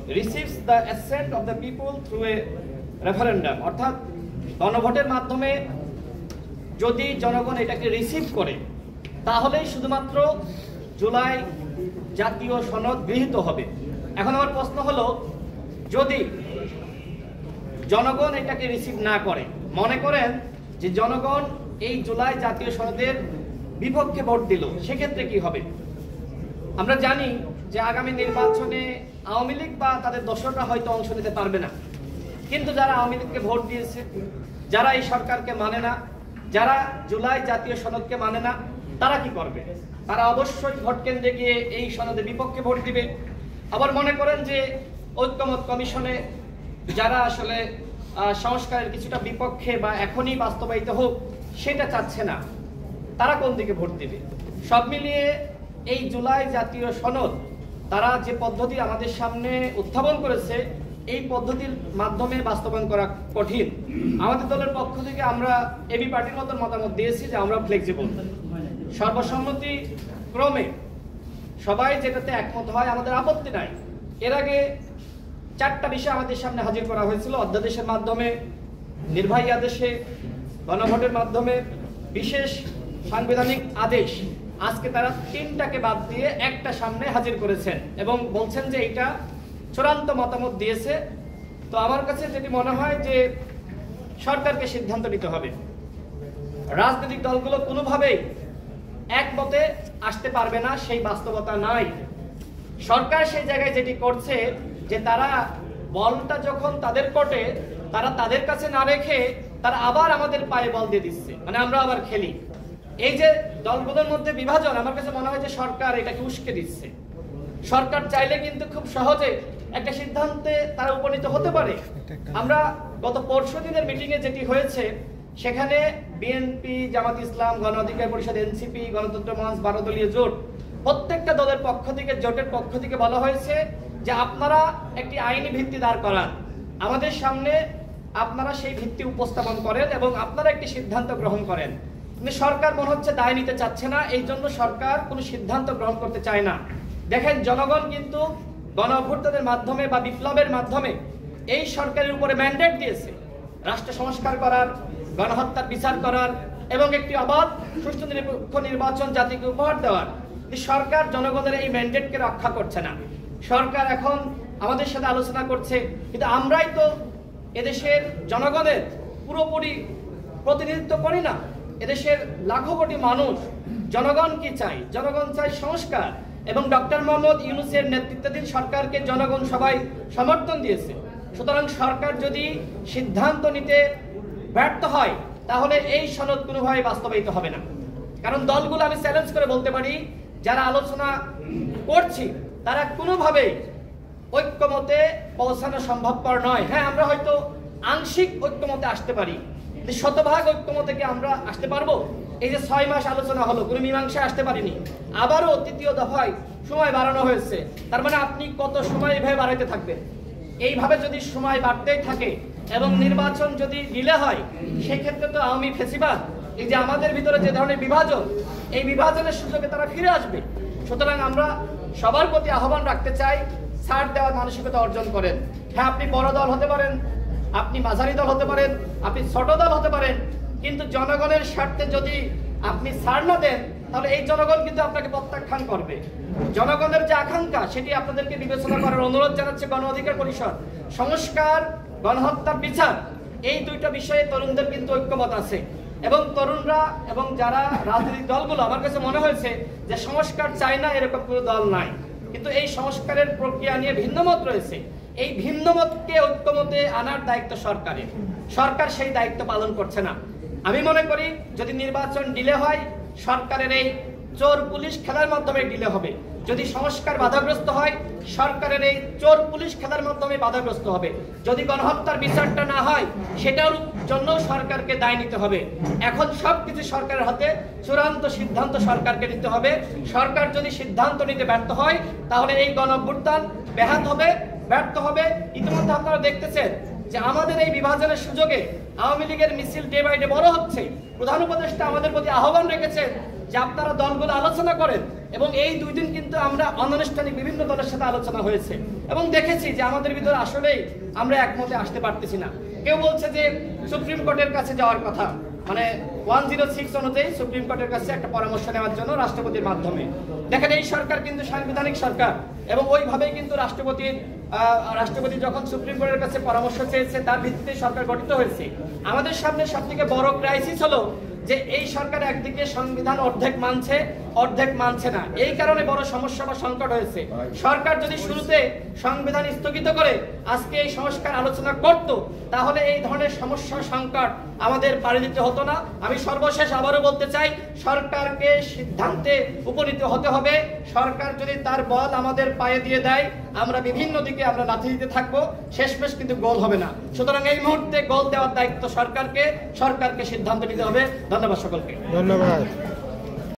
receives the assent of the people through a referendum, অর্থাৎ গণভোটের মাধ্যমে যদি জনগণ এটাকে রিসিভ করে তাহলেই শুধুমাত্র জুলাই জাতীয় সনদ গৃহীত হবে। এখন আমার প্রশ্ন হলো, যদি জনগণ এটাকে রিসিভ না করে, মনে করেন যে জনগণ এই জুলাই জাতীয় সনদের বিপক্ষে ভোট দিল, সেক্ষেত্রে কি হবে? আমরা জানি যে আগামী নির্বাচনে আওয়ামী লীগ বা তাদের দোসররা হয়তো অংশ নিতে পারবে না, কিন্তু যারা আওয়ামী লীগকে ভোট দিয়েছে, যারা এই সরকারকে মানে না, যারা জুলাই জাতীয় সনদকে মানে না, তারা কি করবে? তারা অবশ্যই ভোট কেন্দ্রে গিয়ে এই সনদের বিপক্ষে ভোট দিবে। আবার মনে করেন যে ঐক্যমত কমিশনে যারা আসলে সংস্কারের কিছুটা বিপক্ষে বা এখনই বাস্তবায়িত হোক সেটা চাচ্ছে না, তারা কোন দিকে ভোট দিবে? সব মিলিয়ে এই জুলাই জাতীয় সনদ তারা যে পদ্ধতি আমাদের সামনে উত্থাপন করেছে, এই পদ্ধতির মাধ্যমে বাস্তবায়ন করা কঠিন। আমাদের দলের পক্ষ থেকে আমরা এবি পার্টির মতন মতামত দিয়েছি যে আমরা ফ্লেক্সিবল, সর্বসম্মতি ক্রমে সবাই যেটাতে একমত হয় আমাদের আপত্তি নাই। এর আগে 4টা বিষয় আমাদের সামনে হাজির করা হয়েছিল, অধ্যাদেশের মাধ্যমে, নির্বাহী আদেশে, গণভোটের মাধ্যমে, বিশেষ সাংবিধানিক আদেশ। আজকে তারা 3টাকে বাদ দিয়ে একটা সামনে হাজির করেছেন এবং বলছেন যে এটা চূড়ান্ত মতামত দিয়েছে। তো আমার কাছে যেটি মনে হয় যে সরকারকে সিদ্ধান্ত নিতে হবে। রাজনৈতিক দলগুলো কোনোভাবেই একমতে আসতে পারবে না, সেই বাস্তবতা নাই। সরকার সেই জায়গায় যেটি করছে যে তারা বলটা যখন তাদের কোর্টে, তারা তাদের কাছে না রেখে তারা আবার আমাদের পায়ে বল দিয়ে দিচ্ছে, মানে আমরা আবার খেলি। এই যে দলগুলোর মধ্যে বিভাজন, আমার কাছে মনে হয় যে সরকার এটাকে উস্কে দিচ্ছে। সরকার চাইলে কিন্তু খুব সহজে একটা সিদ্ধান্তে তারা উপনীত হতে পারে। আমরা গত পরশুদিনের মিটিংয়ে যেটি হয়েছে, সেখানে বিএনপি, জামাত ইসলাম, গণ অধিকার পরিষদ, এনসিপি, গণতন্ত্র মঞ্চ, 12 দলীয় জোট, প্রত্যেকটা দলের পক্ষ থেকে, জোটের পক্ষ থেকে বলা হয়েছে যে আপনারা একটি আইনি ভিত্তি দাঁড় করান, আমাদের সামনে আপনারা সেই ভিত্তি উপস্থাপন করেন এবং আপনারা একটি সিদ্ধান্ত গ্রহণ করেন। কিন্তু সরকার মনে হচ্ছে দায় নিতে চাচ্ছে না, এই জন্য সরকার কোনো সিদ্ধান্ত গ্রহণ করতে চায় না। দেখেন, জনগণ কিন্তু গণ অভ্যুত্থানের মাধ্যমে বা বিপ্লবের মাধ্যমে এই সরকারের উপরে ম্যান্ডেট দিয়েছে রাষ্ট্র সংস্কার করার, গণহত্যার বিচার করার এবং একটি অবাধ সুষ্ঠু নিরপেক্ষ নির্বাচন জাতিকে উপহার দেওয়ার। সরকার জনগণের এই ম্যান্ডেটকে রক্ষা করছে না। সরকার এখন আমাদের সাথে আলোচনা করছে, কিন্তু আমরাই তো এদেশের জনগণের পুরোপুরি প্রতিনিধিত্ব করি না। এদেশের লাখো কোটি মানুষ, জনগণ কি চাই? জনগণ চাই সংস্কার, এবং ডক্টর মোহাম্মদ ইউনূসের নেতৃত্বাধীন সরকারকে জনগণ সবাই সমর্থন দিয়েছে। সুতরাং সরকার যদি সিদ্ধান্ত নিতে ব্যর্থ হয় তাহলে এই সনদ কোনোভাবে বাস্তবায়িত হবে না। কারণ দলগুলো আমি চ্যালেঞ্জ করে বলতে পারি, যারা আলোচনা করছি তারা কোনোভাবেই ঐক্যমতে পৌঁছানো সম্ভবপর নয়। হ্যাঁ, আমরা হয়তো আংশিক ঐক্যমতে আসতে পারি, কিন্তু শতভাগ ঐক্যমতে কি আমরা আসতে পারবো? এই যে 6 মাস আলোচনা হলো, কোনো মীমাংসায় আসতে পারিনি, আবারও 3য় দফায় সময় বাড়ানো হয়েছে। তার মানে আপনি কত সময় এভাবে বাড়াইতে থাকবেন? এইভাবে যদি সময় বাড়তেই থাকে এবং নির্বাচন যদি ডিলে হয়, সেক্ষেত্রে তো আওয়ামী ফেসিবাদ, এই যে আমাদের ভিতরে যে ধরনের বিভাজন, এই বিভাজনের সুযোগে তারা ফিরে আসবে। সুতরাং আমরা সবার প্রতি আহ্বান রাখতে চাই, ছাড় দেওয়ার মানসিকতা অর্জন করেন। হ্যাঁ, আপনি বড় দল হতে পারেন, আপনি মাঝারি দল হতে পারেন, আপনি ছোট দল হতে পারেন, কিন্তু জনগণের স্বার্থে যদি আপনি ছাড় না দেন তাহলে এই জনগণ কিন্তু আপনাকে প্রত্যাখ্যান করবে। জনগণের যে আকাঙ্ক্ষা সেটি আপনাদেরকে বিবেচনা করার অনুরোধ জানাচ্ছে গণ অধিকার পরিষদ। সংস্কার, গণহত্যার বিচার, এই 2টা বিষয়ে তরুণদের কিন্তু ঐক্যমত আছে, এবং তরুণরা এবং যারা রাজনৈতিক দলগুলো, আমার কাছে মনে হয়েছে যে সংস্কার চায় না এরকম কোনো দল নাই, কিন্তু এই সংস্কারের প্রক্রিয়া নিয়ে ভিন্নমত রয়েছে। এই ভিন্নমতকে ঐক্যমতে আনার দায়িত্ব সরকারের। সরকার সেই দায়িত্ব পালন করছে না। আমি মনে করি যদি নির্বাচন ডিলে হয়, সরকারের এই চোর পুলিশ খেলার মাধ্যমে ডিলে হবে। যদি সংস্কার বাধাগ্রস্ত হয়, সরকারের এই চোর পুলিশ খেলার মাধ্যমে বাধাগ্রস্ত হবে। যদি গণহত্যার বিচারটা না হয়, সেটার জন্য সরকারকে দায় নিতে হবে। এখন সবকিছু সরকারের হাতে, চূড়ান্ত সিদ্ধান্ত সরকারকে নিতে হবে। সরকার যদি সিদ্ধান্ত নিতে ব্যর্থ হয় তাহলে এই গণঅভ্যুত্থান ব্যাহত হবে, ব্যর্থ হবে। ইতিমধ্যে আপনারা দেখতেছেন যে আমাদের এই বিভাজনের সুযোগে আওয়ামী লীগের মিছিল ডে বাই ডে বড় হচ্ছে। প্রধান উপদেষ্টা আমাদের প্রতি আহ্বান রেখেছেন যে আপনারা দলগুলো আলোচনা করেন, এবং এই 2 দিন কিন্তু আমরা অনানুষ্ঠানিক বিভিন্ন দলের সাথে আলোচনা হয়েছে এবং দেখেছি যে আমাদের ভিতরে আসলেই আমরা একমতে আসতে পারতেছি না। কেউ বলছে যে সুপ্রিম কোর্টের কাছে যাওয়ার কথা, মানে 106 অনুযায়ী সুপ্রিম কোর্টের কাছে একটা পরামর্শ নেওয়ার জন্য রাষ্ট্রপতির মাধ্যমে। দেখেন এই সরকার কিন্তু সাংবিধানিক সরকার এবং ওইভাবেই কিন্তু রাষ্ট্রপতি যখন সুপ্রিম কোর্টের কাছে পরামর্শ চেয়েছে তার ভিত্তিতে সরকার গঠিত হয়েছে। আমাদের সামনে সবথেকে বড় ক্রাইসিস হলো যে এই সরকার একদিকে সংবিধান অর্ধেক মানছে না, এই কারণে বড় সমস্যা বা সংকট হয়েছে। সরকার যদি শুরুতে সংবিধান স্থগিত করে আজকে এই সংস্কার আলোচনা করত, তাহলে এই ধরনের সমস্যা সংকট আমাদের পাড়ি দিতে হতো না। আমি সর্বশেষ আবারও বলতে চাই, সরকারকে সিদ্ধান্তে উপনীত হতে হবে। সরকার যদি তার বল আমাদের পায়ে দিয়ে দেয়, আমরা বিভিন্ন দিকে আমরা লাথি দিতে থাকবো, শেষমেশ কিন্তু গোল হবে না। সুতরাং এই মুহূর্তে গোল দেওয়ার দায়িত্ব সরকারকে সিদ্ধান্ত নিতে হবে। ধন্যবাদ সকলকে। ধন্যবাদ।